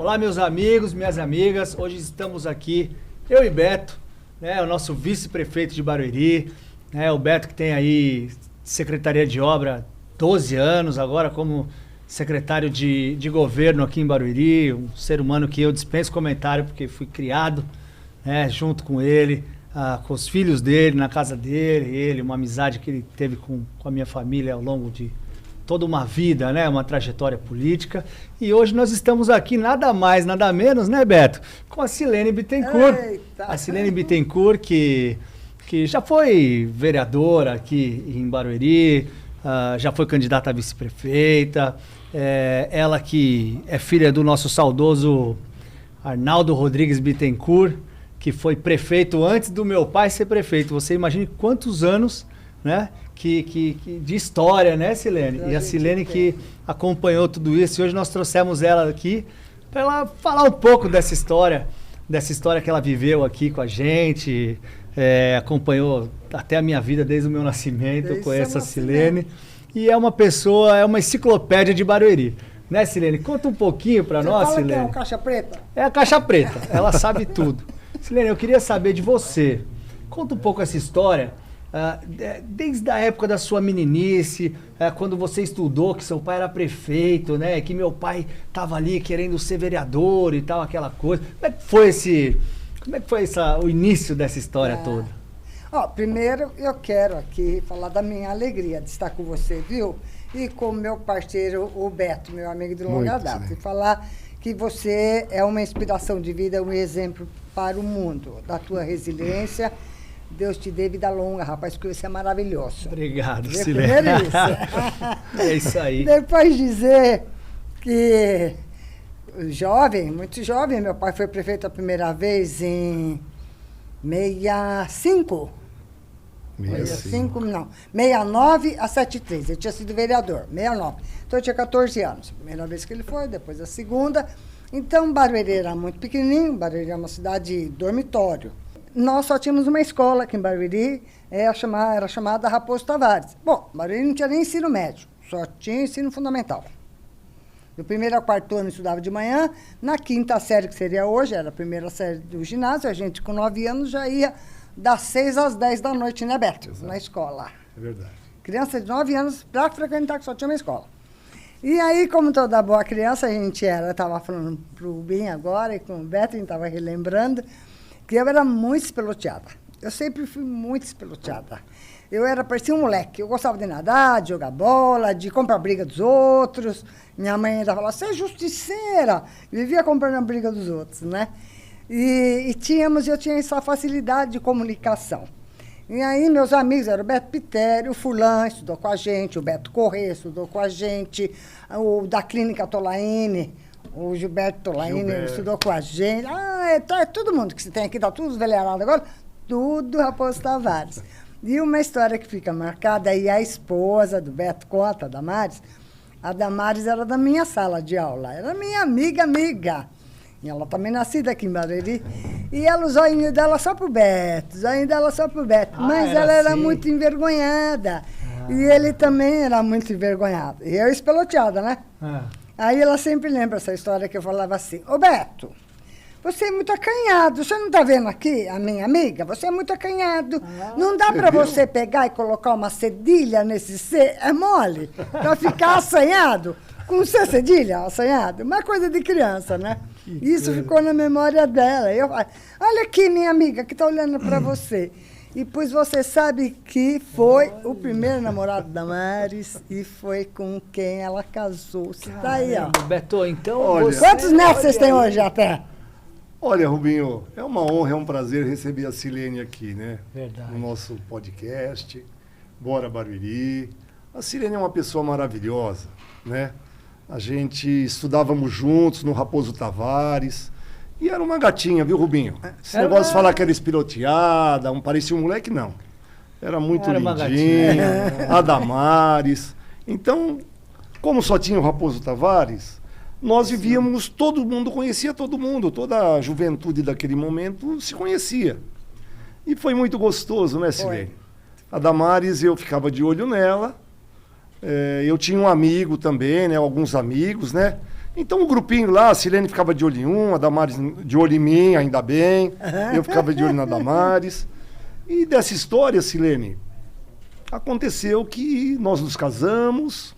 Olá, meus amigos, minhas amigas. Hoje estamos aqui, eu e Beto, né, o nosso vice-prefeito de Barueri, né, o Beto que tem aí Secretaria de Obra 12 anos, agora como secretário de governo aqui em Barueri, um ser humano que eu dispenso comentário porque fui criado, né, junto com ele, com os filhos dele, na casa dele, uma amizade que ele teve com a minha família ao longo de toda uma vida, né, uma trajetória política. E hoje nós estamos aqui nada mais, nada menos, né, Beto, com a Silene Bittencourt. Eita. A Silene Bittencourt que já foi vereadora aqui em Barueri, já foi candidata a vice-prefeita, ela que é filha do nosso saudoso Arnaldo Rodrigues Bittencourt, que foi prefeito antes do meu pai ser prefeito. Você imagine quantos anos, né, de história, né, Silene? E a Silene que acompanhou tudo isso. E hoje nós trouxemos ela aqui para ela falar um pouco dessa história que ela viveu aqui com a gente, acompanhou até a minha vida desde o meu nascimento, conheço a Silene. E é uma pessoa, é uma enciclopédia de Barueri. Né, Silene? Conta um pouquinho para nós, Silene. Que é o Caixa Preta? É a Caixa Preta, ela sabe tudo. Silene, eu queria saber de você. Conta um pouco essa história, desde a época da sua meninice, quando você estudou, que seu pai era prefeito, né? Que meu pai estava ali querendo ser vereador e tal, aquela coisa. Como é que foi o início dessa história toda? Primeiro eu quero aqui falar da minha alegria de estar com você, viu? E com meu parceiro, o Beto, meu amigo de longa data. E falar que você é uma inspiração de vida, um exemplo para o mundo, da tua resiliência. Deus te dê vida longa, rapaz, porque você é maravilhoso. Obrigado, Silene. Primeiro isso. É isso aí. Depois dizer que jovem, muito jovem, meu pai foi prefeito a primeira vez em 65. 65, não. 69 a 73. Ele tinha sido vereador, 69. Então eu tinha 14 anos. Primeira vez que ele foi, depois a segunda. Então Barueri era muito pequenininho, Barueri é uma cidade dormitório. Nós só tínhamos uma escola aqui em Barueri, era chamada Raposo Tavares. Bom, Barueri não tinha nem ensino médio, só tinha ensino fundamental. Do primeiro ao quarto ano eu estudava de manhã, na quinta série, que seria hoje, era a primeira série do ginásio, a gente com 9 anos já ia das 6 às 10 da noite, né, Beto? Exato. Na escola. É verdade. Criança de 9 anos para frequentar, que só tinha uma escola. E aí, como toda boa criança, a gente estava falando pro Bim agora, e com o Beto, a gente estava relembrando, que eu era muito espeloteada. Eu sempre fui muito espeloteada. Parecia um moleque. Eu gostava de nadar, de jogar bola, de comprar briga dos outros. Minha mãe ainda falava, você é justiceira. Eu vivia comprando a briga dos outros, né? Eu tinha essa facilidade de comunicação. E aí, meus amigos eram o Beto Pitério, o Fulan estudou com a gente, o Beto Corrêa estudou com a gente, o da Clínica Tolaine, o Gilberto Tolaine estudou com a gente. Todo mundo que você tem aqui, tá tudo velharado agora, tudo Raposo Tavares. E uma história que fica marcada, aí a esposa do Beto conta, a Damares era da minha sala de aula, era minha amiga. E ela também nascida aqui em Barueri. E ela, o zoinho dela só pro Beto, mas ela era muito envergonhada. E ele também era muito envergonhado. E eu espeloteada, né? Aí ela sempre lembra essa história que eu falava assim, ô Beto, você é muito acanhado, você não está vendo aqui, a minha amiga? Você é muito acanhado. Não dá para você pegar e colocar uma cedilha nesse C, é mole, para ficar assanhado, com C cedilha, assanhado, uma coisa de criança, né? Isso ficou na memória dela. Eu falei, olha aqui, minha amiga, que está olhando para você. E pois você sabe que foi o primeiro namorado da Maris e foi com quem ela casou. Você tá aí, ó. Beto, então... Quantos netos vocês têm hoje até? Olha, Rubinho, é uma honra, é um prazer receber a Silene aqui, né? Verdade. No nosso podcast, Bora Barueri. A Silene é uma pessoa maravilhosa, né? A gente estudávamos juntos no Raposo Tavares. E era uma gatinha, viu, Rubinho? Esse negócio de falar que era espiroteada, parecia um moleque, não. Era muito lindinha, a Damares. Então, como só tinha o Raposo Tavares, nós vivíamos, todo mundo conhecia todo mundo, toda a juventude daquele momento se conhecia. E foi muito gostoso, né, Silene? A Damares, eu ficava de olho nela. Eu tinha um amigo também, né, alguns amigos, né, Então o grupinho lá, a Silene ficava de olho em um, a Damares de olho em mim, ainda bem. Eu ficava de olho na Damares. E dessa história, Silene, aconteceu que nós nos casamos,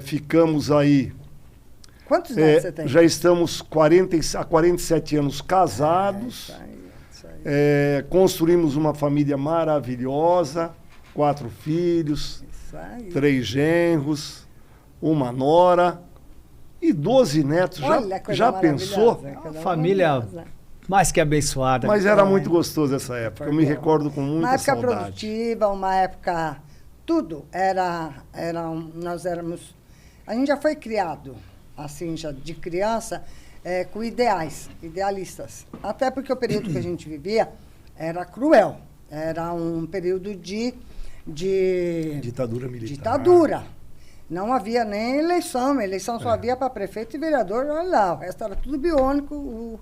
ficamos aí... Quantos anos você tem? Já estamos há 47 anos casados. Isso aí. Construímos uma família maravilhosa, 4 filhos, 3 genros, uma nora e 12 netos. Olha, Já pensou? Uma família mais que abençoada. Mas era muito gostoso essa época. Eu me recordo com muita saudade. Uma época produtiva, uma época... Tudo nós éramos... A gente já foi criado, assim, já de criança, com idealistas. Até porque o período que a gente vivia era cruel. Era um período de ditadura militar. Ditadura. Não havia nem eleição. A eleição só havia para prefeito e vereador. Olha lá, o resto era tudo biônico.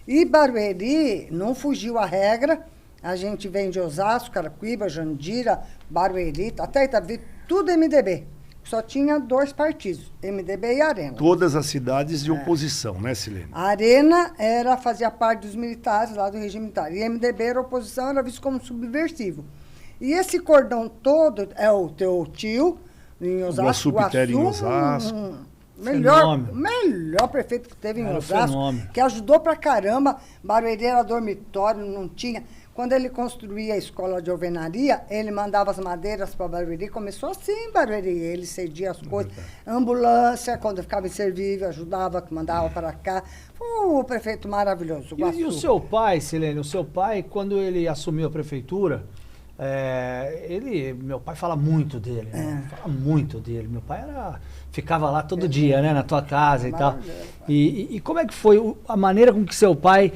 E Barueri não fugiu à regra. A gente vem de Osasco, Carapicuíba, Jandira, Barueri, até Itavi, tudo MDB. Só tinha 2 partidos, MDB e Arena. Todas as cidades de oposição, né, Silene? A Arena fazia parte dos militares, lá do regime militar. E MDB era oposição, era visto como subversivo. E esse cordão todo é o teu tio, em Osasco. Guaçu em Osasco. Melhor prefeito que teve em Osasco, que ajudou pra caramba. Barueri era dormitório, não tinha... Quando ele construía a escola de alvenaria, ele mandava as madeiras para Barueri. Começou assim em Barueri. Ele cedia as coisas. Ambulância, quando ficava inservível, ajudava, mandava para cá. Foi um prefeito maravilhoso. E o seu pai, Silene, quando ele assumiu a prefeitura, meu pai fala muito dele. Né? Fala muito dele. Meu pai ficava lá todo dia, né, na tua casa e tal. E como é que foi a maneira com que seu pai...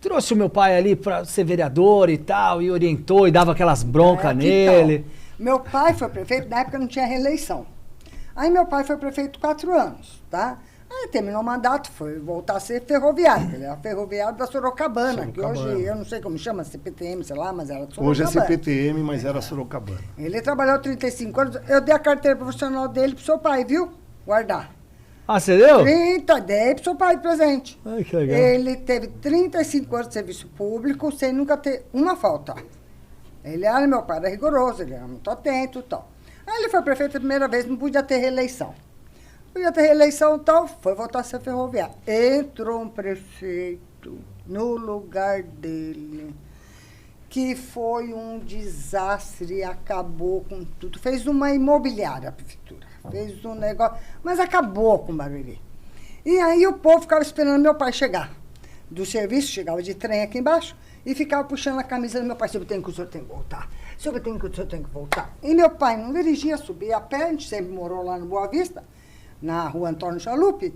trouxe o meu pai ali para ser vereador e tal, e orientou e dava aquelas broncas nele. Meu pai foi prefeito, na época não tinha reeleição. Aí meu pai foi prefeito 4 anos, tá? Aí terminou o mandato, foi voltar a ser ferroviário. Ele era ferroviário da Sorocabana, que hoje eu não sei como chama, CPTM, sei lá, mas era de Sorocabana. Hoje é CPTM, mas era Sorocabana. Ele trabalhou 35 anos, eu dei a carteira profissional dele pro seu pai, viu? Guardar. Ah, você deu? Dei pro seu pai de presente. Ai, que legal. Ele teve 35 anos de serviço público sem nunca ter uma falta. Meu pai era rigoroso, ele era muito atento e tal. Aí ele foi prefeito a primeira vez, não podia ter reeleição. Podia ter reeleição e tal, foi voltar a ser ferroviário. Entrou um prefeito no lugar dele, que foi um desastre, acabou com tudo. Fez uma imobiliária a prefeitura. Fez um negócio, mas acabou com o Barueri. E aí o povo ficava esperando meu pai chegar. Do serviço, chegava de trem aqui embaixo e ficava puxando a camisa do meu pai. Senhor, o senhor tem que voltar. Senhor, o senhor tem que voltar. E meu pai não dirigia, subia a pé, a gente sempre morou lá no Boa Vista, na rua Antônio Chalupe.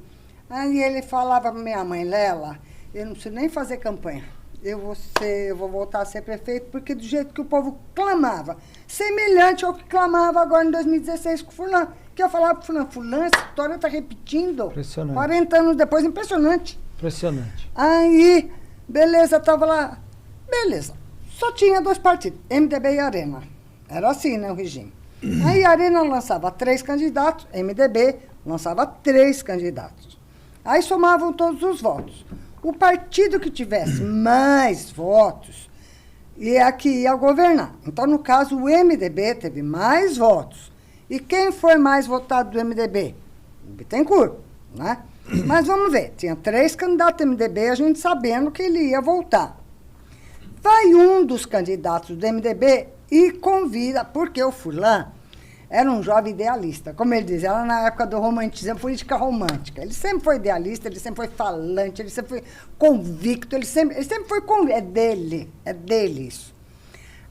Aí ele falava para minha mãe, Lela, eu não preciso nem fazer campanha. Eu vou voltar a ser prefeito, porque do jeito que o povo clamava, semelhante ao que clamava agora em 2016 com o fulano. Que eu falava pro fulano, essa história está repetindo. Impressionante. 40 anos depois, impressionante. Impressionante. Aí, beleza, tava lá. Beleza. Só tinha 2 partidos, MDB e Arena. Era assim, né, o regime. Aí a Arena lançava 3 candidatos, MDB lançava 3 candidatos. Aí somavam todos os votos. O partido que tivesse mais votos que ia governar. Então, no caso, o MDB teve mais votos. E quem foi mais votado do MDB? Bittencourt, né? Mas vamos ver, tinha 3 candidatos do MDB, a gente sabendo que ele ia voltar. Vai um dos candidatos do MDB e convida, porque o fulano era um jovem idealista, como ele dizia, era na época do romantismo, política romântica. Ele sempre foi idealista, ele sempre foi falante, ele sempre foi convicto, ele sempre foi convicto. É dele isso.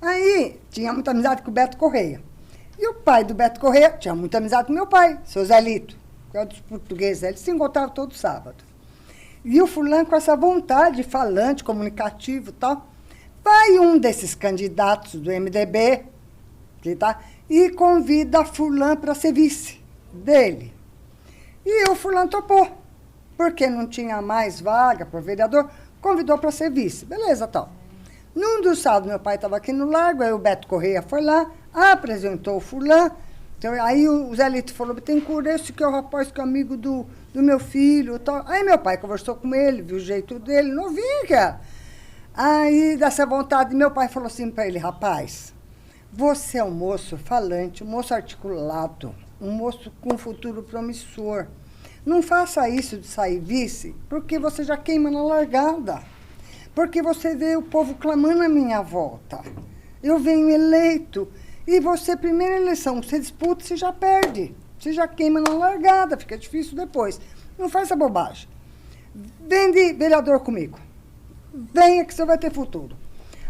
Aí, tinha muita amizade com o Beto Correia. E o pai do Beto Correia tinha muita amizade com meu pai, seu Zé Lito, que é um dos portugueses. Eles se encontravam todo sábado. E o fulano com essa vontade, falante, comunicativo e tal. Vai um desses candidatos do MDB, e convida fulano para ser vice dele. E o fulano topou, porque não tinha mais vaga para vereador, convidou para ser vice. Beleza, tal. Num dos sábados, meu pai estava aqui no Largo, aí o Beto Correia foi lá, apresentou o fulano, Então, aí o Zé Lito falou, Bittencourt, esse que é o rapaz que é amigo do meu filho. Tal. Aí meu pai conversou com ele, viu o jeito dele, novinho que era. Aí, dessa vontade, meu pai falou assim para ele, rapaz, você é um moço falante, um moço articulado, um moço com um futuro promissor. Não faça isso de sair vice, porque você já queima na largada. Porque você vê o povo clamando à minha volta. Eu venho eleito. E você, primeira eleição, você disputa, você já perde. Você já queima na largada, fica difícil depois. Não faz essa bobagem. Vem de vereador comigo. Venha que você vai ter futuro.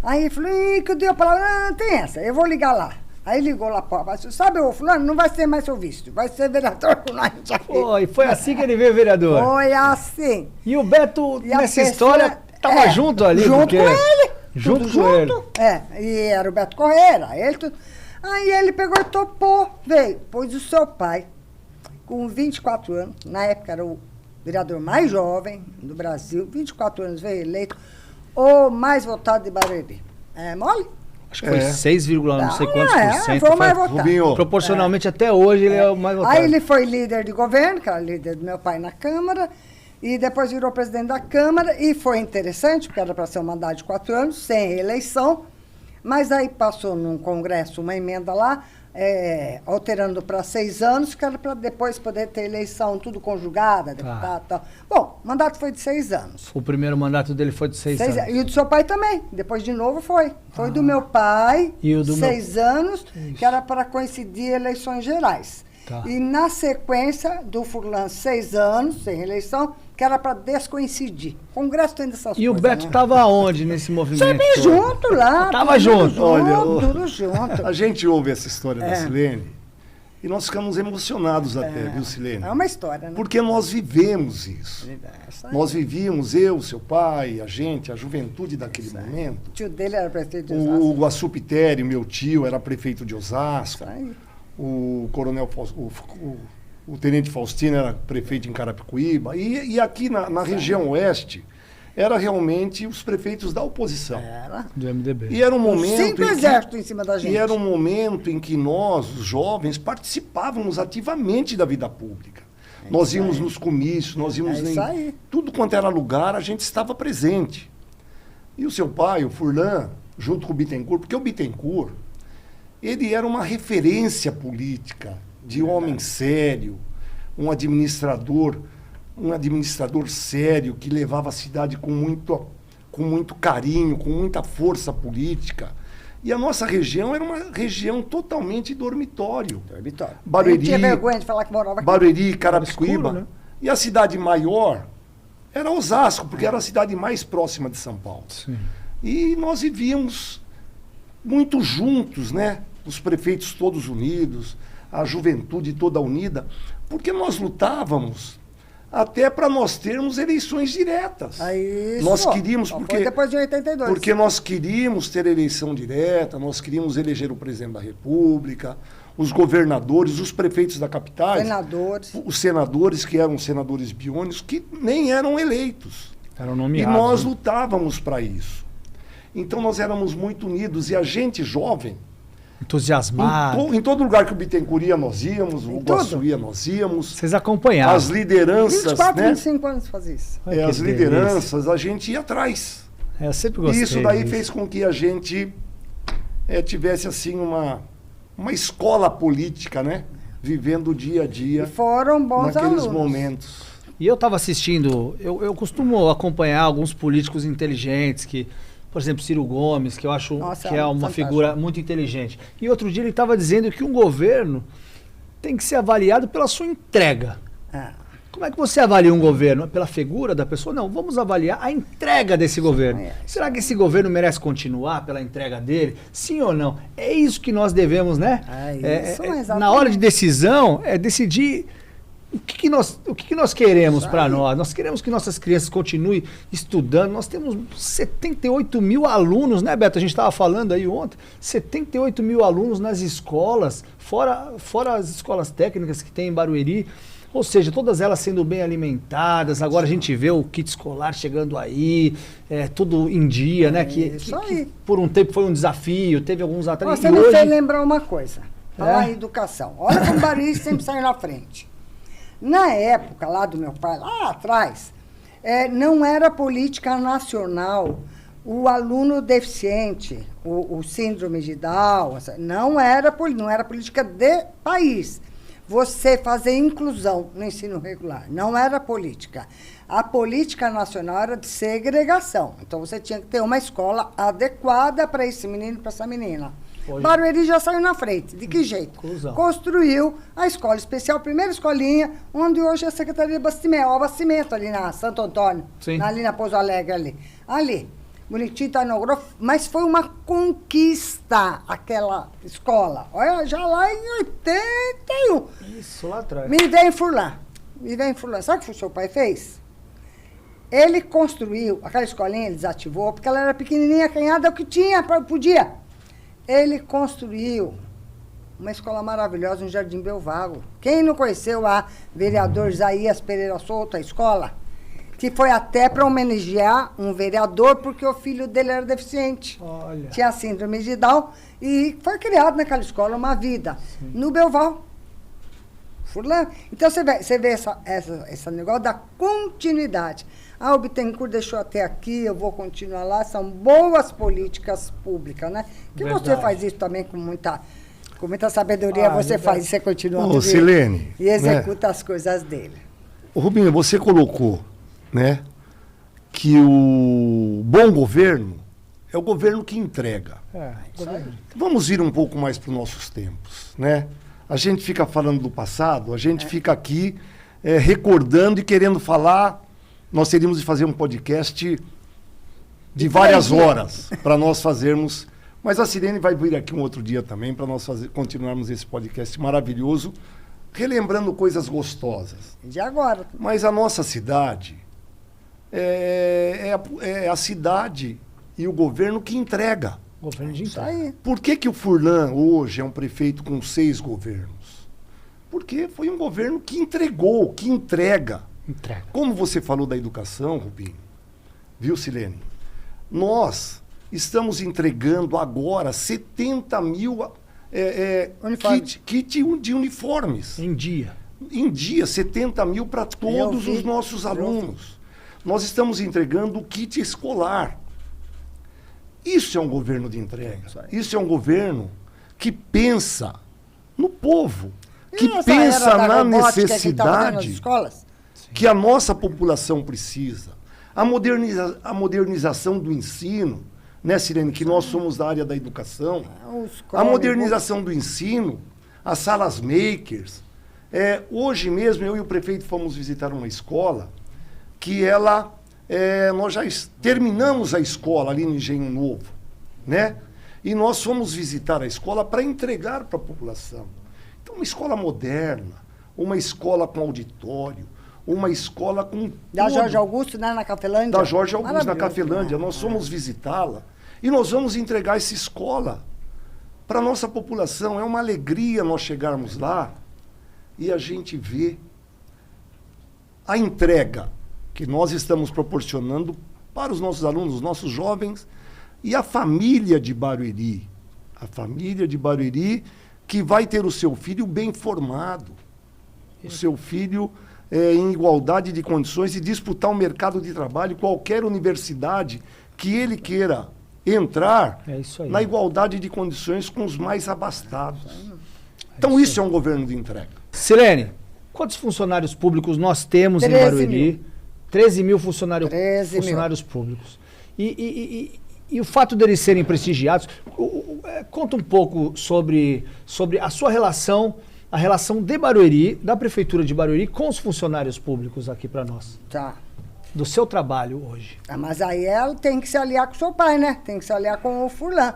Aí ele falou, que eu dei a palavra, não, tem essa, eu vou ligar lá. Aí ligou lá, sabe, ô fulano, não vai ser mais seu vice, vai ser vereador com nós aqui. Foi assim que ele veio vereador? Foi assim. E o Beto, E nessa história, estava junto ali? Junto porque... com ele. Junto tudo com junto. ele. E era o Beto Correia, ele tudo. Aí ele pegou e topou, veio. Pois o seu pai, com 24 anos, na época era o vereador mais jovem do Brasil, 24 anos, veio eleito, o mais votado de Barueri. É mole? Acho que foi 6, não sei quantos por cento. Foi o mais votado. Rubinho. Proporcionalmente, até hoje, ele é o mais votado. Aí ele foi líder de governo, que era líder do meu pai na Câmara, e depois virou presidente da Câmara, e foi interessante, porque era para ser um mandato de 4 anos, sem eleição, mas aí passou num congresso uma emenda lá, alterando para 6 anos, que era para depois poder ter eleição, tudo conjugada, deputado e tal. Bom, o mandato foi de 6 anos. O primeiro mandato dele foi de 6 anos. E o do seu pai também, depois de novo foi. Foi do meu pai, E o do 6 anos, que era para coincidir eleições gerais. Tá. E na sequência do Furlan, 6 anos, sem eleição, que era para descoincidir. O Congresso tem dessas coisas. E o Beto estava aonde nesse movimento? Sempre todo? junto lá. Tava junto. Tudo junto. A gente ouve essa história da Silene e nós ficamos emocionados até, viu, Silene? É uma história, né? Porque nós vivemos isso. Nós vivíamos, eu, seu pai, a gente, a juventude daquele momento. O tio dele era prefeito de Osasco. O Guaçu Pitério, meu tio, era prefeito de Osasco. Isso aí. O coronel o tenente Faustino era prefeito em Carapicuíba. E aqui na região oeste, era realmente os prefeitos da oposição. Era. Do MDB. E era um momento. 5 exércitos em cima da gente. E era um momento em que nós, os jovens, participávamos ativamente da vida pública. Nós íamos nos comícios, nós íamos em tudo quanto era lugar, a gente estava presente. E o seu pai, o Furlan, junto com o Bittencourt, porque o Bittencourt, ele era uma referência política, de homem sério, um administrador sério, que levava a cidade com muito carinho, com muita força política. E a nossa região era uma região totalmente dormitório. Barueri, tinha vergonha de falar que morava aqui. Barueri, Carapicuíba. Escuro, né? E a cidade maior era Osasco, porque era a cidade mais próxima de São Paulo. Sim. E nós vivíamos muito juntos, né? Os prefeitos todos unidos, a juventude toda unida, porque nós lutávamos até para nós termos eleições diretas. Nós queríamos, porque depois de 82. Porque nós queríamos ter eleição direta, nós queríamos eleger o presidente da República, os governadores, os prefeitos da capital, os senadores, que eram senadores biônicos, que nem eram eleitos. Eram nomeados. E nós lutávamos para isso. Então nós éramos muito unidos, e a gente jovem, entusiasmado. Em todo lugar que o Bittencourt ia, nós íamos, o Guaçu ia, nós íamos. Vocês acompanhavam. As lideranças, 24, né? 25 anos fazia isso. As lideranças, a gente ia atrás. Eu sempre gostei E isso daí disso. fez com que a gente tivesse assim uma escola política, né? Vivendo o dia a dia. E foram bons naqueles alunos. momentos. E eu estava assistindo, eu costumo acompanhar alguns políticos inteligentes que, por exemplo, Ciro Gomes, que eu acho que é uma figura muito inteligente. E outro dia ele estava dizendo que um governo tem que ser avaliado pela sua entrega. Como é que você avalia um governo? Pela figura da pessoa? Não, vamos avaliar a entrega desse governo. Será que esse governo merece continuar pela entrega dele? Sim ou não? É isso que nós devemos, né? Na hora de decisão, é decidir o que nós queremos para nós. Nós queremos que nossas crianças continuem estudando. Nós temos 78 mil alunos, né, Beto? A gente estava falando aí ontem. 78 mil alunos nas escolas, fora as escolas técnicas que tem em Barueri. Ou seja, todas elas sendo bem alimentadas. Agora a gente vê o kit escolar chegando aí, tudo em dia, né? Que por um tempo foi um desafio, teve alguns atrasos. Você me fez lembrar uma coisa. falar em educação. Olha como o Barueri sempre saiu na frente. Na época lá do meu pai, lá atrás, não era política nacional o aluno deficiente, o síndrome de Down, não era política de país. Você fazer inclusão no ensino regular, não era política. A política nacional era de segregação. Então, você tinha que ter uma escola adequada para esse menino e para essa menina. Hoje, Barueri já saiu na frente. De que jeito? Inclusão. Construiu a escola especial, primeira escolinha, onde hoje é a Secretaria de Abastecimento, ali na Santo Antônio, ali na Pouso Alegre, ali. Bonitinho, tá inaugurou, mas foi uma conquista aquela escola. Olha, já lá em 81. Isso, lá atrás. Me vem Furlan. Sabe o que o seu pai fez? Ele construiu, aquela escolinha ele desativou, porque ela era pequenininha, acanhada, o que tinha, podia. Ele construiu uma escola maravilhosa no Jardim Belvago. Quem não conheceu a vereador Isaías Pereira Souto, a escola? Que foi até para homenagear um vereador, porque o filho dele era deficiente. Olha. Tinha síndrome de Down, e foi criado naquela escola uma vida. Sim. No Belval. Furlan. Então, você vê esse negócio da continuidade. O Bittencourt deixou até aqui, eu vou continuar lá. São boas políticas públicas, né? Que verdade. Você faz isso também com muita sabedoria, você verdade. Faz e você continua. Silene, e executa as coisas dele. Rubinho, você colocou, né, que o bom governo é o governo que entrega. Vamos ir um pouco mais para os nossos tempos, né? A gente fica falando do passado, a gente fica aqui recordando e querendo falar. Nós teríamos de fazer um podcast de várias horas para nós fazermos. Mas a Silene vai vir aqui um outro dia também para nós continuarmos esse podcast maravilhoso, relembrando coisas gostosas. De agora. Mas a nossa cidade é a cidade e o governo que entrega. Governo de entrega. Por que o Furlan hoje é um prefeito com 6 governos? Porque foi um governo que entregou, que entrega. Como você falou da educação, Rubinho, viu, Silene? Estamos entregando agora 70 mil kit de uniformes. Em dia. Em dia, 70 mil para todos os nossos alunos. Nós estamos entregando o kit escolar. Isso é um governo de entrega. Isso é um governo que pensa no povo, que pensa na necessidade que a nossa população precisa. A modernização do ensino, né, Silene, que nós somos da área da educação. A modernização do ensino, as salas makers. Hoje mesmo, eu e o prefeito fomos visitar uma escola que nós já terminamos a escola ali no Engenho Novo, né? E nós fomos visitar a escola para entregar para a população. Então, uma escola moderna, uma escola com auditório, uma escola com... Da Jorge Augusto, né, na Cafelândia? Da Jorge Augusto, na Cafelândia. Nós fomos visitá-la e nós vamos entregar essa escola para a nossa população. É uma alegria nós chegarmos lá e a gente vê a entrega que nós estamos proporcionando para os nossos alunos, os nossos jovens e a família de Barueri. A família de Barueri que vai ter o seu filho bem formado, o seu filho em igualdade de condições e disputar o mercado de trabalho, qualquer universidade que ele queira entrar na igualdade de condições com os mais abastados. Então isso é um governo de entrega. Silene, quantos funcionários públicos nós temos em Barueri? 13 mil funcionários públicos. E o fato deles serem prestigiados, conta um pouco sobre a sua relação, a relação de Barueri, da Prefeitura de Barueri, com os funcionários públicos aqui para nós. Tá. Do seu trabalho hoje. Mas aí ela tem que se aliar com o seu pai, né? Tem que se aliar com o Furlan.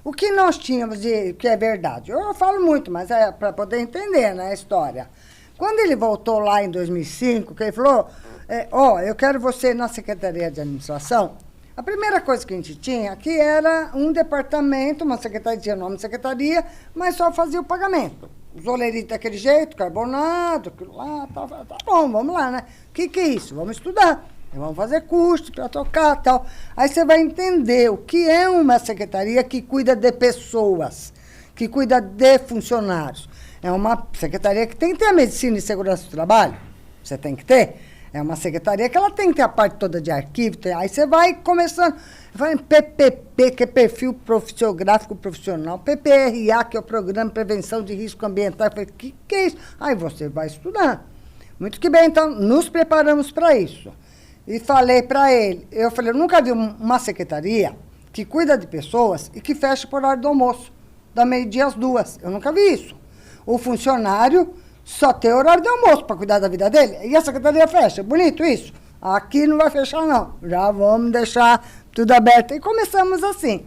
O que nós tínhamos, que é verdade, eu falo muito, mas é para poder entender, né, a história. Quando ele voltou lá em 2005, que ele falou, eu quero você na Secretaria de Administração, a primeira coisa que a gente tinha aqui era um departamento, uma secretaria, tinha nome de secretaria, mas só fazia o pagamento. Os oleritos daquele jeito, carbonato, aquilo lá, tá bom, vamos lá, né? O que é isso? Vamos estudar. Vamos fazer curso para tocar e tal. Aí você vai entender o que é uma secretaria que cuida de pessoas, que cuida de funcionários. É uma secretaria que tem que ter a medicina e segurança do trabalho. Você tem que ter. É uma secretaria que ela tem que ter a parte toda de arquivo. Aí você vai começando. Vai em PPP, que é Perfil Profissiográfico Profissional. PPRA, que é o Programa de Prevenção de Risco Ambiental. Eu falei, que é isso? Aí você vai estudando. Muito que bem, então, nos preparamos para isso. E falei para ele, eu nunca vi uma secretaria que cuida de pessoas e que fecha por hora do almoço, da meio-dia às 2. Eu nunca vi isso. O funcionário só tem horário de almoço para cuidar da vida dele. E a secretaria fecha. Bonito isso? Aqui não vai fechar, não. Já vamos deixar tudo aberto. E começamos assim.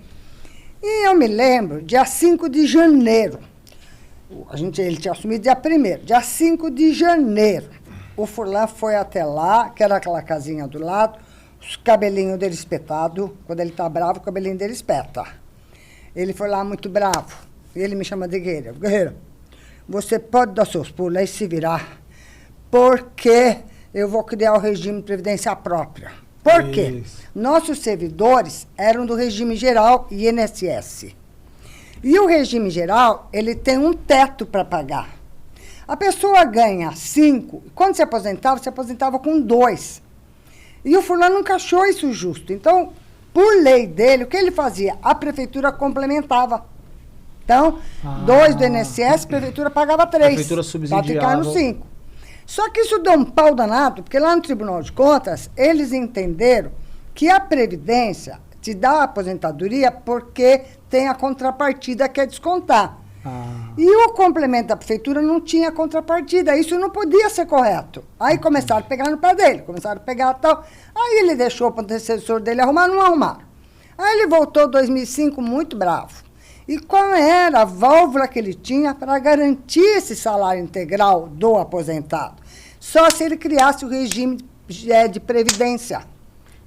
E eu me lembro, dia 5 de janeiro, ele tinha assumido dia 1º. Dia 5 de janeiro, o Furlan foi até lá, que era aquela casinha do lado, os cabelinhos dele espetado. Quando ele tá bravo, o cabelinho dele espeta. Ele foi lá muito bravo. E ele me chama de guerreiro. Guerreiro, você pode dar seus pulos aí e se virar, porque eu vou criar o regime de previdência própria. Por quê? Nossos servidores eram do regime geral e INSS. E o regime geral, ele tem um teto para pagar. A pessoa ganha 5, quando se aposentava com 2. E o fulano nunca achou isso justo. Então, por lei dele, o que ele fazia? A prefeitura complementava. Então, 2 do INSS, a prefeitura pagava 3. A prefeitura subsidiava. Para ficar no 5. Só que isso deu um pau danado, porque lá no Tribunal de Contas, eles entenderam que a Previdência te dá a aposentadoria porque tem a contrapartida que é descontar. E o complemento da prefeitura não tinha contrapartida. Isso não podia ser correto. Aí começaram a pegar no pé dele, começaram a pegar tal. Aí ele deixou para o antecessor dele arrumar, não arrumaram. Aí ele voltou em 2005 muito bravo. E qual era a válvula que ele tinha para garantir esse salário integral do aposentado? Só se ele criasse o regime de previdência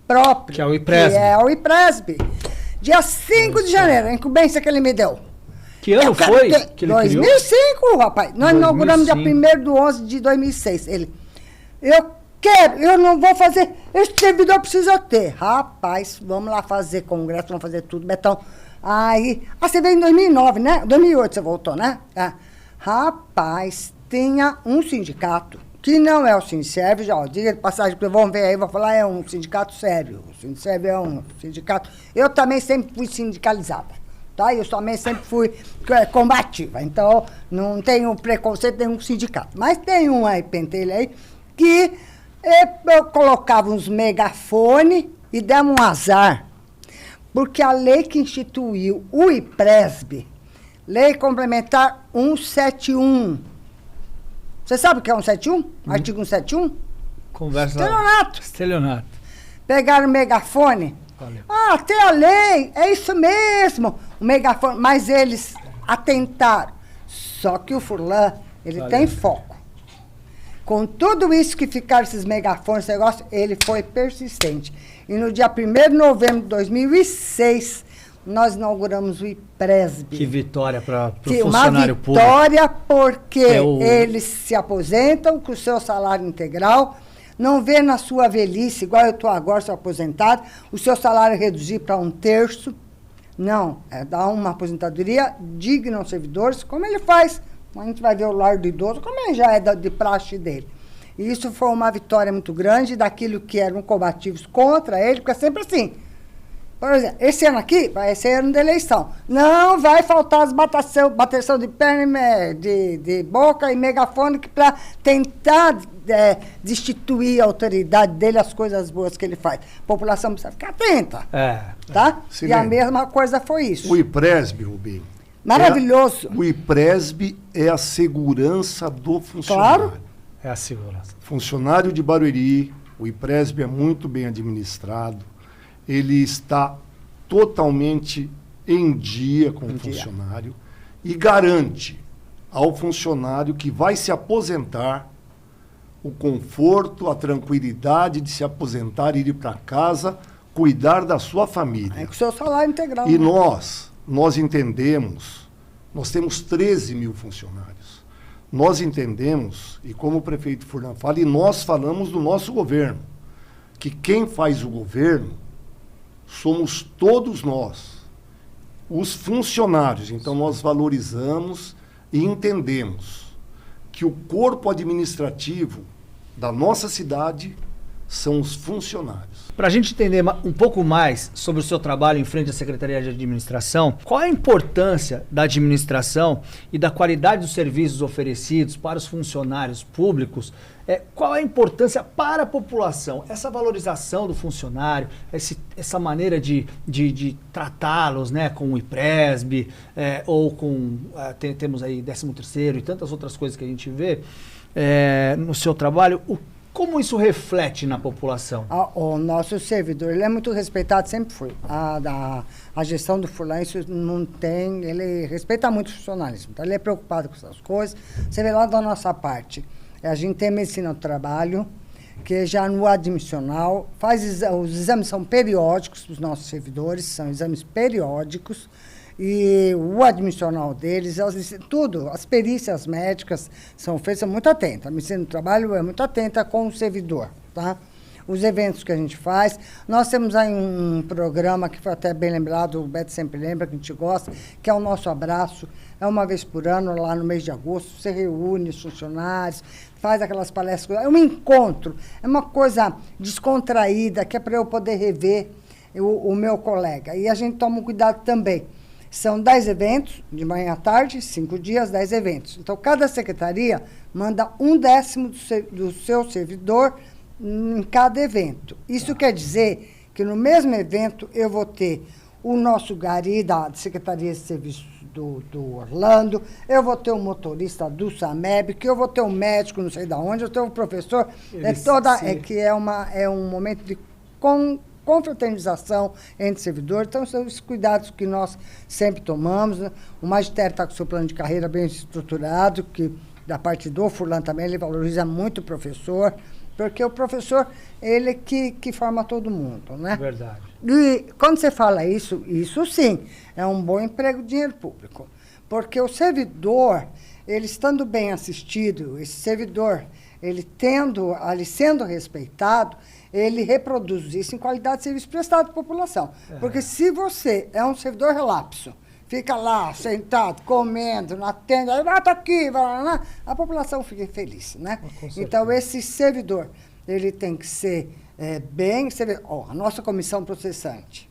próprio. Que é o IPRESB. Que é o IPRESB. Dia 5 de janeiro, a incumbência que ele me deu. Que ano foi que ele 2005, criou? Rapaz. Nós inauguramos dia 1º/11/2006. Eu não vou fazer, esse servidor precisa ter. Rapaz, vamos lá fazer congresso, vamos fazer tudo, Betão. Aí, você veio em 2009, né? 2008 você voltou, né? Rapaz, tinha um sindicato, que não é o Sinserv, já, diga de passagem, porque vão ver aí, vou falar, é um sindicato sério. O Sinserv é um sindicato. Eu também sempre fui sindicalizada, tá? Eu também sempre fui combativa, então não tenho preconceito de nenhum sindicato. Mas tem um aí, pentelho aí, que eu colocava uns megafone e dava um azar. Porque a lei que instituiu o IPRESB, Lei Complementar 171. Você sabe o que é 171? Artigo 171? Conversa. Estelionato. Pegaram o megafone. Valeu. Tem a lei, é isso mesmo. O megafone, mas eles atentaram. Só que o Furlan, ele tem foco. Com tudo isso que ficaram esses megafones, esse negócio, ele foi persistente. E no dia 1º de novembro de 2006, nós inauguramos o IPRESB. Que vitória para o funcionário público. Uma vitória porque eles se aposentam com o seu salário integral, não vê na sua velhice, igual eu estou agora, sou aposentado, o seu salário reduzir para 1/3. Não, é dar uma aposentadoria digna aos servidores, como ele faz. A gente vai ver o lar do idoso, como ele já é de praxe dele. E isso foi uma vitória muito grande daquilo que eram combativos contra ele, porque é sempre assim. Por exemplo, esse ano aqui vai ser ano de eleição. Não vai faltar as bateção de perna, de boca e megafone para tentar destituir a autoridade dele, as coisas boas que ele faz. A população precisa ficar atenta. Tá? E a mesma coisa foi isso. O IPRESB, Rubinho. Maravilhoso. O IPRESB é a segurança do funcionário. Claro. É a segurança. Funcionário de Barueri, o IPRESB é muito bem administrado. Ele está totalmente em dia com o funcionário e garante ao funcionário que vai se aposentar o conforto, a tranquilidade de se aposentar, ir para casa, cuidar da sua família. É com o seu salário integral. E nós entendemos, nós temos 13 mil funcionários. Nós entendemos, e como o prefeito Furlan fala, e nós falamos do nosso governo, que quem faz o governo somos todos nós. os funcionários. Então, nós valorizamos e entendemos que o corpo administrativo da nossa cidade são os funcionários. Para a gente entender um pouco mais sobre o seu trabalho em frente à Secretaria de Administração, qual é a importância da administração e da qualidade dos serviços oferecidos para os funcionários públicos? Qual é a importância para a população? Essa valorização do funcionário, essa maneira de tratá-los, né, com o IPRESB, ou com... temos aí 13º e tantas outras coisas que a gente vê no seu trabalho. Como isso reflete na população? O nosso servidor, ele é muito respeitado, sempre foi. A gestão do Furlan, isso não tem... Ele respeita muito o funcionalismo, então ele é preocupado com essas coisas. Você vê lá da nossa parte, a gente tem medicina do trabalho, que já no admissional, os exames são periódicos para os nossos servidores, são exames periódicos, e o admissional deles, as perícias médicas são feitas, são muito atentas. A medicina do trabalho é muito atenta com o servidor, tá? Os eventos que a gente faz. Nós temos aí um programa que foi até bem lembrado, o Beto sempre lembra, que a gente gosta, que é o Nosso Abraço. É uma vez por ano, lá no mês de agosto, você reúne os funcionários, faz aquelas palestras. É um encontro, é uma coisa descontraída, que é para eu poder rever o meu colega. E a gente toma um cuidado também. São 10 eventos, de manhã à tarde, 5 dias, 10 eventos. Então, cada secretaria manda 1/10 do seu servidor em cada evento. Isso quer dizer que no mesmo evento eu vou ter o nosso gari da Secretaria de Serviços do Orlando, eu vou ter um motorista do SAMEB, que eu vou ter um médico não sei de onde, eu tenho um professor. É um momento de confraternização entre servidores. Então, são os cuidados que nós sempre tomamos, né? O magistério está com o seu plano de carreira bem estruturado, que da parte do Furlan também, ele valoriza muito o professor, porque o professor, ele que forma todo mundo, né? Verdade. E quando você fala isso sim, é um bom emprego de dinheiro público, porque o servidor, ele estando bem assistido, esse servidor, ele sendo respeitado, ele reproduz isso em qualidade de serviço prestado à população. Porque se você é um servidor relapso, fica lá, sentado, comendo, não atende, aí vai aqui, vai lá, a população fica infeliz, né? Então, esse servidor, ele tem que ser a nossa comissão processante.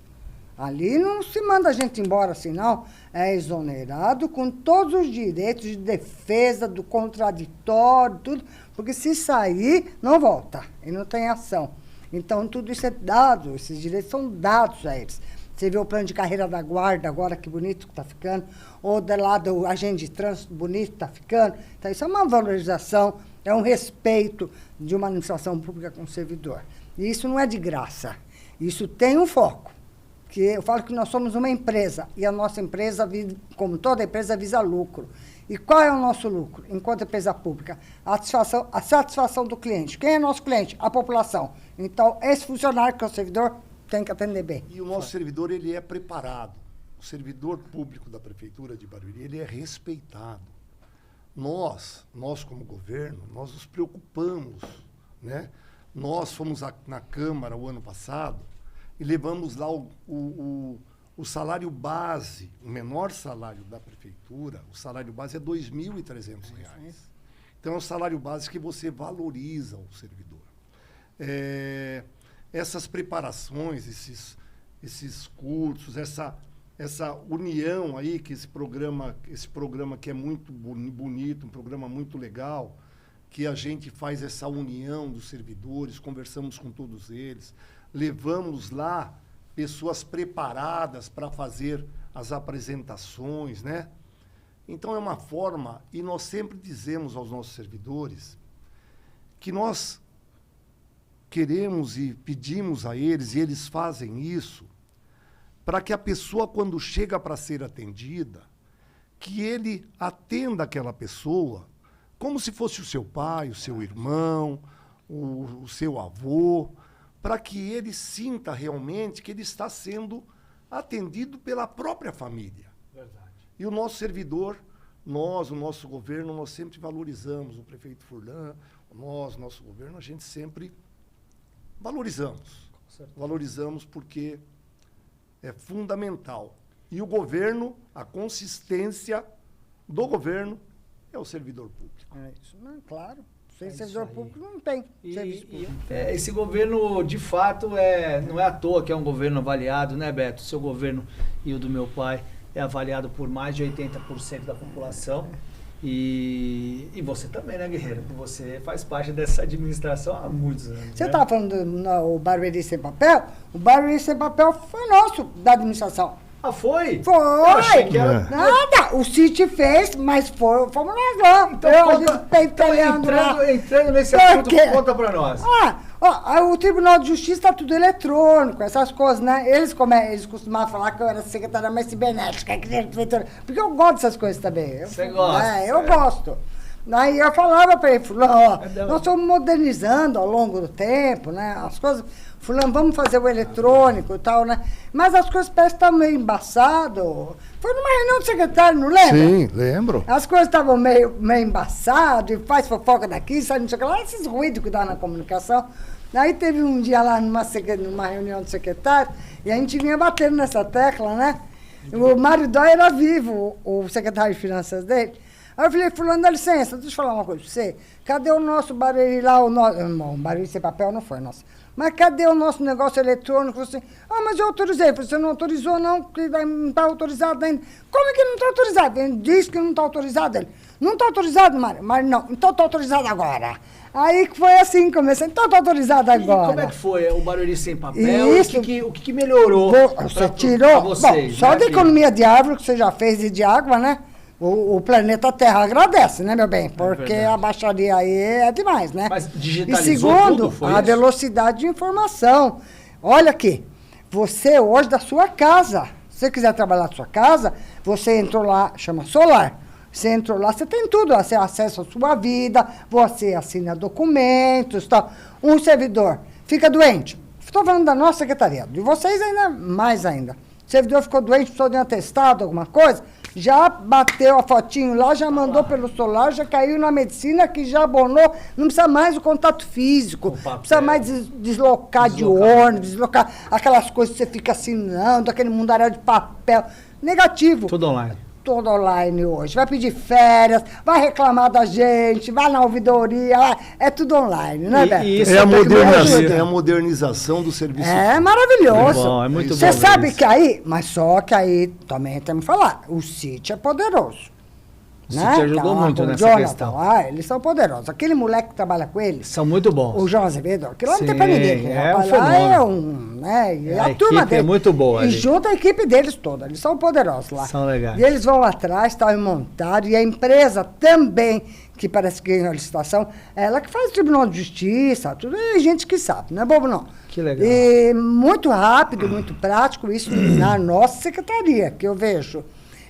Ali não se manda a gente embora assim, não. É exonerado com todos os direitos de defesa, do contraditório, tudo, porque se sair, não volta, e não tem ação. Então, tudo isso é dado, esses direitos são dados a eles. Você vê o plano de carreira da guarda, agora que bonito que está ficando, ou do agente de trânsito, bonito que está ficando. Então, isso é uma valorização, é um respeito de uma administração pública com o servidor. E isso não é de graça, isso tem um foco. Que eu falo que nós somos uma empresa, e a nossa empresa, como toda empresa, visa lucro. E qual é o nosso lucro, enquanto empresa pública? A satisfação do cliente. Quem é nosso cliente? A população. Então, esse funcionário que é o servidor tem que atender bem. E o nosso servidor, ele é preparado. O servidor público da Prefeitura de Barueri, ele é respeitado. Nós como governo, nós nos preocupamos, né? Nós fomos na Câmara o ano passado e levamos lá o salário base, o menor salário da Prefeitura, o salário base é R$ 2.300. Então, é um salário base que você valoriza o servidor. Essas preparações, esses cursos, essa união aí, que esse programa que é muito bonito, um programa muito legal, que a gente faz essa união dos servidores, conversamos com todos eles, levamos lá pessoas preparadas para fazer as apresentações, né? Então, é uma forma, e nós sempre dizemos aos nossos servidores que nós queremos e pedimos a eles, e eles fazem isso, para que a pessoa, quando chega para ser atendida, que ele atenda aquela pessoa como se fosse o seu pai, o seu irmão, o seu avô, para que ele sinta realmente que ele está sendo atendido pela própria família. Verdade. E o nosso servidor, o nosso governo, nós sempre valorizamos, o prefeito Furlan, nosso governo, a gente sempre valorizamos. Valorizamos porque é fundamental. E o governo, a consistência do governo é o servidor público. É isso. Não, claro. Sem servidor público não tem serviço público. Esse governo, de fato, não é à toa que é um governo avaliado, né, Beto? O seu governo e o do meu pai é avaliado por mais de 80% da população. E você também, né, Guerreiro? Você faz parte dessa administração há muitos anos. Você né? estava falando do Barueri Sem Papel? O Barueri Sem Papel foi nosso, da administração. Ah, foi? Foi! Eu achei que era... Nada! O City fez, mas fomos nós lá. Então, a gente peitolhando lá. entrando nesse Por assunto, quê? conta pra nós. O Tribunal de Justiça está tudo eletrônico, essas coisas, né? Eles costumavam falar que eu era secretária mais cibernética, porque eu gosto dessas coisas também. Você gosta? Eu gosto. Aí eu falava para ele, fulano, nós estamos modernizando ao longo do tempo, né? As coisas, fulano, vamos fazer o eletrônico e tal, né? Mas as coisas parecem que estão meio embaçado. Foi numa reunião do secretário, não lembra? Sim, lembro. As coisas estavam meio embaçado, e faz fofoca daqui, sai não sei o que lá, esses ruídos que dá na comunicação. Aí teve um dia lá numa reunião do secretário, e a gente vinha batendo nessa tecla, né? O Mário Dói era vivo, o secretário de finanças dele. Aí eu falei, fulano, dá licença, deixa eu falar uma coisa pra você. Cadê o nosso Barueri lá, o Barueri Sem Papel não foi nosso. Mas cadê o nosso negócio eletrônico? Você, mas eu autorizei. Você não autorizou, não, porque não está autorizado ainda. Como é que não está autorizado? Ele disse que não está autorizado. Ele, não está autorizado, Mário? Mário, não, então está autorizado agora. Aí que foi assim, comecei, então está autorizado agora. E como é que foi o Barueri Sem Papel? Isso. O que melhorou Você tirou, vocês? só né, da economia de árvore que você já fez e de água, né? O planeta Terra agradece, né, meu bem? Porque a baixaria aí é demais, né? Mas e digitalizou segundo, tudo, foi a isso? velocidade de informação. Olha aqui, você hoje da sua casa, se você quiser trabalhar da sua casa, você entrou lá, chama Solar. Você entrou lá, você tem tudo, você acessa a sua vida, você assina documentos, tal. Um servidor fica doente. Estou falando da nossa secretaria, de vocês ainda mais ainda. O servidor ficou doente, precisou de um atestado, alguma coisa, já bateu a fotinho lá, já mandou pelo Solar, já caiu na medicina, que já abonou, não precisa mais o contato físico, não precisa mais deslocar de ônibus, deslocar aquelas coisas que você fica assinando, aquele mundaréu de papel. Negativo. Tudo online. Tudo online hoje. Vai pedir férias, vai reclamar da gente, vai na ouvidoria, é tudo online, né, Beto? E isso É a modernização do serviço É público. maravilhoso. É muito bom Você ver sabe isso. que aí, mas só que aí também temos que falar, o City é poderoso. O City ajudou muito com o nessa Jonathan, questão. eles são poderosos. Aquele moleque que trabalha com eles, São muito bons. o João Azevedo, aquilo lá não tem Sim, pra ninguém. é um Rapaz, lá fenômeno. é um, né? E A a turma equipe é dele. muito boa E ali. junto a equipe deles toda, eles são poderosos lá. São legais. E eles vão atrás, tal, e montaram. E a empresa também, que parece que ganhou a licitação, ela que faz o Tribunal de Justiça, tudo é gente que sabe, não é bobo não. Que legal. E muito rápido, muito prático, isso na nossa secretaria, que eu vejo.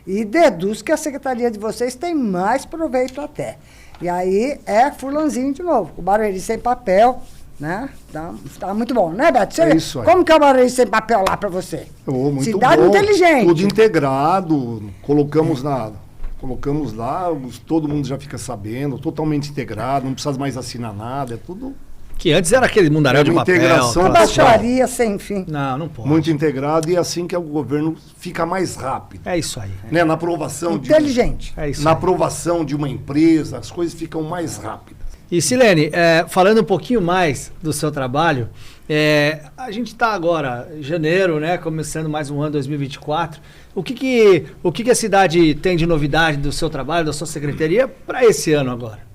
E deduz que a secretaria de vocês tem mais proveito até. E aí é fulanzinho de novo, o Barueri Sem Papel, né? Tá muito bom, né, Beto? É isso aí. Como que é o Barueri Sem Papel lá para você? Muito Cidade bom, inteligente. tudo integrado, colocamos lá, todo mundo já fica sabendo, totalmente integrado, não precisa mais assinar nada, é tudo Que antes era aquele mundaréu É de uma papel. integração aquela- Baixaria sem fim. Não pode. muito integrado e é assim que o governo fica mais rápido. É isso aí. Né? Na aprovação Inteligente. É isso na aí. aprovação de uma empresa, as coisas ficam mais rápidas. E Silene, falando um pouquinho mais do seu trabalho, a gente está agora em janeiro, né, começando mais um ano 2024. O que a cidade tem de novidade do seu trabalho, da sua secretaria, para esse ano agora?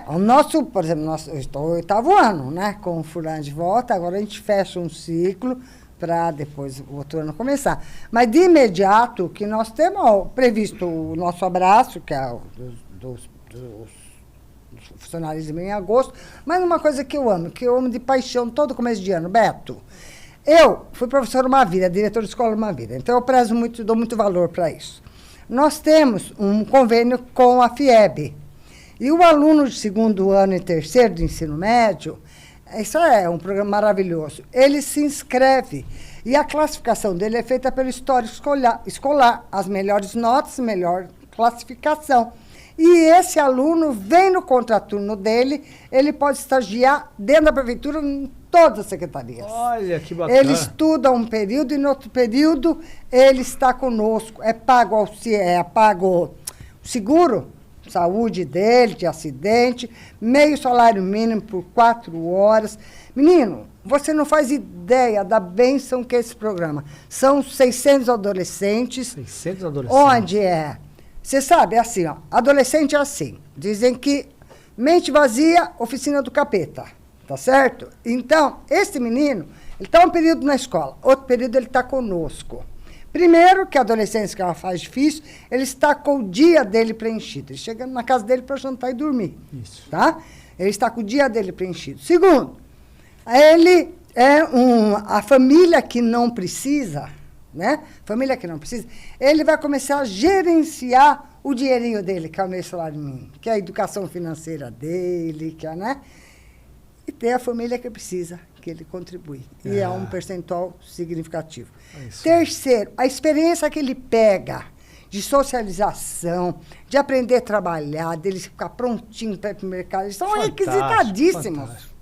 O nosso, por exemplo, eu estou no 8º ano, né? Com o Fulano de volta, agora a gente fecha um ciclo para depois o outro ano começar. Mas de imediato, que nós temos previsto o nosso abraço, que é dos funcionalismo em agosto, mas uma coisa que eu amo de paixão todo começo de ano, Beto. Eu fui professora uma vida, diretor de escola uma vida, então eu prezo muito, dou muito valor para isso. Nós temos um convênio com a FIEB. E o aluno de 2º ano e 3º de ensino médio, isso é um programa maravilhoso, ele se inscreve e a classificação dele é feita pelo histórico escolar, as melhores notas, melhor classificação. E esse aluno vem no contraturno dele, ele pode estagiar dentro da prefeitura em todas as secretarias. Olha, que bacana. Ele estuda um período e no outro período ele está conosco. É pago o seguro, saúde dele, de acidente, meio salário mínimo por 4 horas. Menino, você não faz ideia da bênção que é esse programa. São 600 adolescentes. 600 adolescentes. Onde é? Você sabe, é assim, ó. Adolescente é assim. Dizem que mente vazia, oficina do capeta. Tá certo? Então, esse menino, ele está um período na escola, outro período ele está conosco. Primeiro, que a adolescência, que é uma fase difícil, ele está com o dia dele preenchido. Ele chega na casa dele para jantar e dormir. Isso. Tá? Ele está com o dia dele preenchido. Segundo, ele é a família que não precisa, né? Família que não precisa, ele vai começar a gerenciar o dinheirinho dele, que é o meu salário mínimo, que é a educação financeira dele, que é, né? E tem a família que precisa, que ele contribui. E é um percentual significativo. Terceiro, a experiência que ele pega de socialização, de aprender a trabalhar, dele ficar prontinho para ir para o mercado, eles são requisitadíssimos.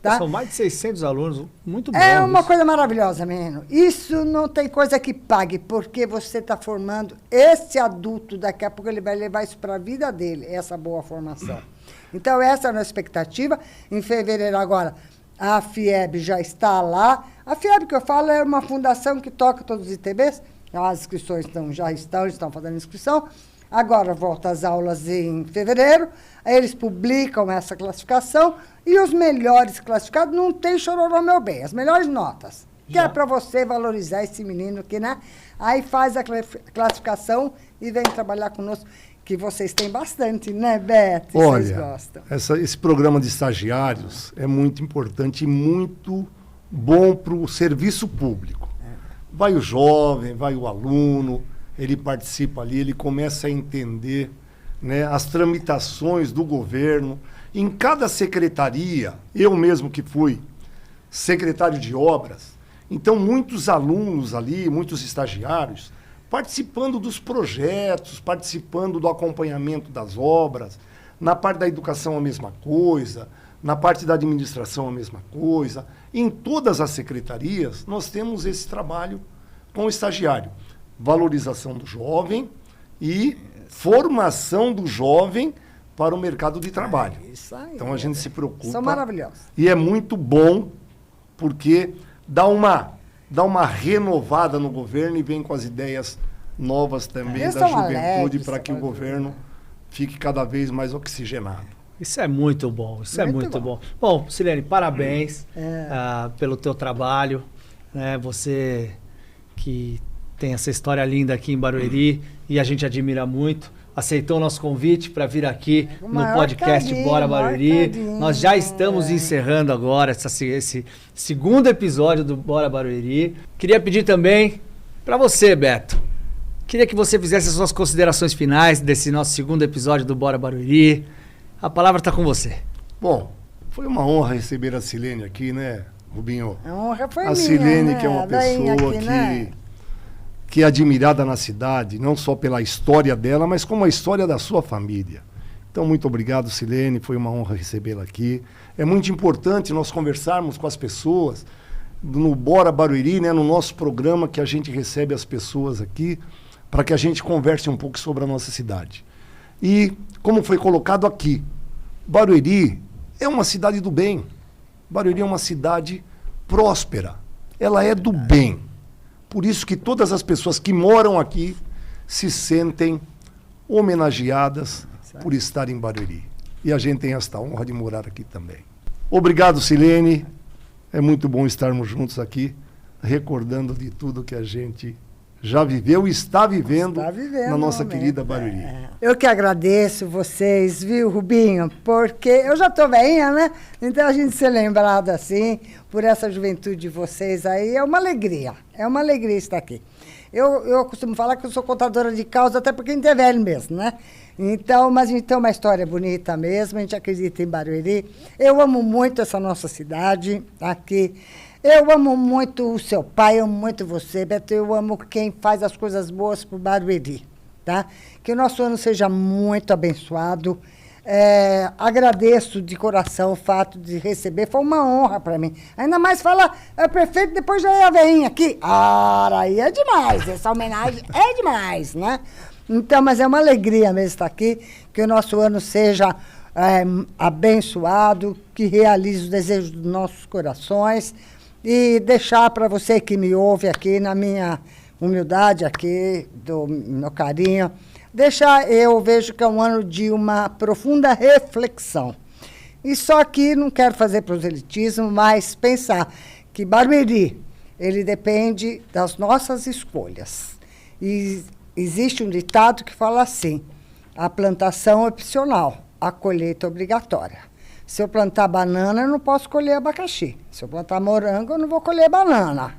Tá? São mais de 600 alunos, muito bom. É uma coisa maravilhosa, menino. Isso não tem coisa que pague, porque você está formando esse adulto, daqui a pouco ele vai levar isso para a vida dele, essa boa formação. Então, essa é a nossa expectativa. Em fevereiro, agora, a FIEB já está lá. A FIEB, que eu falo, é uma fundação que toca todos os ITBs. As inscrições já estão fazendo inscrição. Agora volta às aulas em fevereiro. Aí eles publicam essa classificação. E os melhores classificados não tem chororô, meu bem. As melhores notas. Que é para você valorizar esse menino que, né? Aí faz a classificação e vem trabalhar conosco. Que vocês têm bastante, né, Beto? Vocês gostam. Esse programa de estagiários é muito importante e muito bom para o serviço público. Vai o jovem, vai o aluno, ele participa ali, ele começa a entender, né, as tramitações do governo. Em cada secretaria, eu mesmo que fui secretário de obras, então muitos alunos ali, muitos estagiários, participando dos projetos, participando do acompanhamento das obras, na parte da educação a mesma coisa, na parte da administração a mesma coisa. Em todas as secretarias, nós temos esse trabalho com o estagiário. Valorização do jovem e formação do jovem para o mercado de trabalho. Isso aí, então, a gente se preocupa. São maravilhosos. E é muito bom, porque dá uma renovada no governo e vem com as ideias novas também da juventude para que o governo fique cada vez mais oxigenado. Isso é muito bom, isso é muito bom. Bom, Silene, parabéns pelo teu trabalho, né? Você que tem essa história linda aqui em Barueri e a gente admira muito. Aceitou o nosso convite para vir aqui no podcast Bora Barueri. Nós já estamos encerrando agora esse segundo episódio do Bora Barueri. Queria pedir também para você, Beto. Queria que você fizesse as suas considerações finais desse nosso segundo episódio do Bora Barueri. A palavra está com você. Bom, foi uma honra receber a Silene aqui, né, Rubinho? A honra foi minha, Silene, né? que é uma pessoa aqui, né? que é admirada na cidade, não só pela história dela, mas como a história da sua família. Então, muito obrigado, Silene, foi uma honra recebê-la aqui. É muito importante nós conversarmos com as pessoas no Bora Barueri, né, no nosso programa, que a gente recebe as pessoas aqui, para que a gente converse um pouco sobre a nossa cidade. E, como foi colocado aqui, Barueri é uma cidade do bem. Barueri é uma cidade próspera. Ela é do bem. Por isso que todas as pessoas que moram aqui se sentem homenageadas por estar em Barueri. E a gente tem esta honra de morar aqui também. Obrigado, Silene. É muito bom estarmos juntos aqui, recordando de tudo que a gente já viveu e está vivendo na nossa querida Barueri. Eu que agradeço vocês, viu, Rubinho? Porque eu já estou velhinha, né? Então a gente ser lembrado assim, por essa juventude de vocês aí, é uma alegria. É uma alegria estar aqui. Eu costumo falar que eu sou contadora de causa, até porque a gente é velho mesmo, né? Então, mas a gente tem uma história bonita mesmo, a gente acredita em Barueri. Eu amo muito essa nossa cidade aqui. Eu amo muito o seu pai, eu amo muito você, Beto. Eu amo quem faz as coisas boas para o Barueri, tá? Que o nosso ano seja muito abençoado. Agradeço de coração o fato de receber, foi uma honra para mim. Ainda mais fala prefeito, depois já é a veinha aqui. Aí é demais, essa homenagem é demais, né? Então, mas é uma alegria mesmo estar aqui, que o nosso ano seja abençoado, que realize os desejos dos nossos corações e deixar para você que me ouve aqui, na minha humildade aqui, do meu carinho, eu vejo que é um ano de uma profunda reflexão. E só que não quero fazer proselitismo, mas pensar que Barueri, ele depende das nossas escolhas. E existe um ditado que fala assim, a plantação é opcional, a colheita é obrigatória. Se eu plantar banana, eu não posso colher abacaxi. Se eu plantar morango, eu não vou colher banana.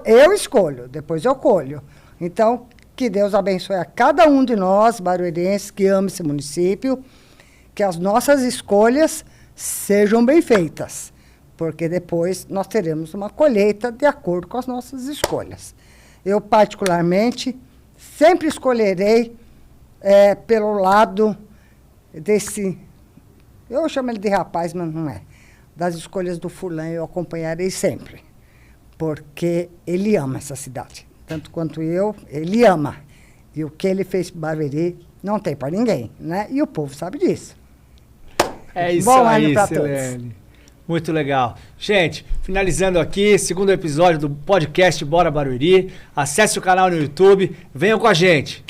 Eu escolho, depois eu colho. Então, que Deus abençoe a cada um de nós, baruerenses, que ama esse município, que as nossas escolhas sejam bem feitas, porque depois nós teremos uma colheita de acordo com as nossas escolhas. Eu, particularmente, sempre escolherei pelo lado desse... Eu chamo ele de rapaz, mas não é. Das escolhas do fulano, eu acompanharei sempre, porque ele ama essa cidade. Tanto quanto eu, ele ama. E o que ele fez para Barueri não tem para ninguém, né? E o povo sabe disso. É isso Bom aí, ano pra Silene. todos. Muito legal. Gente, finalizando aqui, segundo episódio do podcast Bora Barueri. Acesse o canal no YouTube, venham com a gente.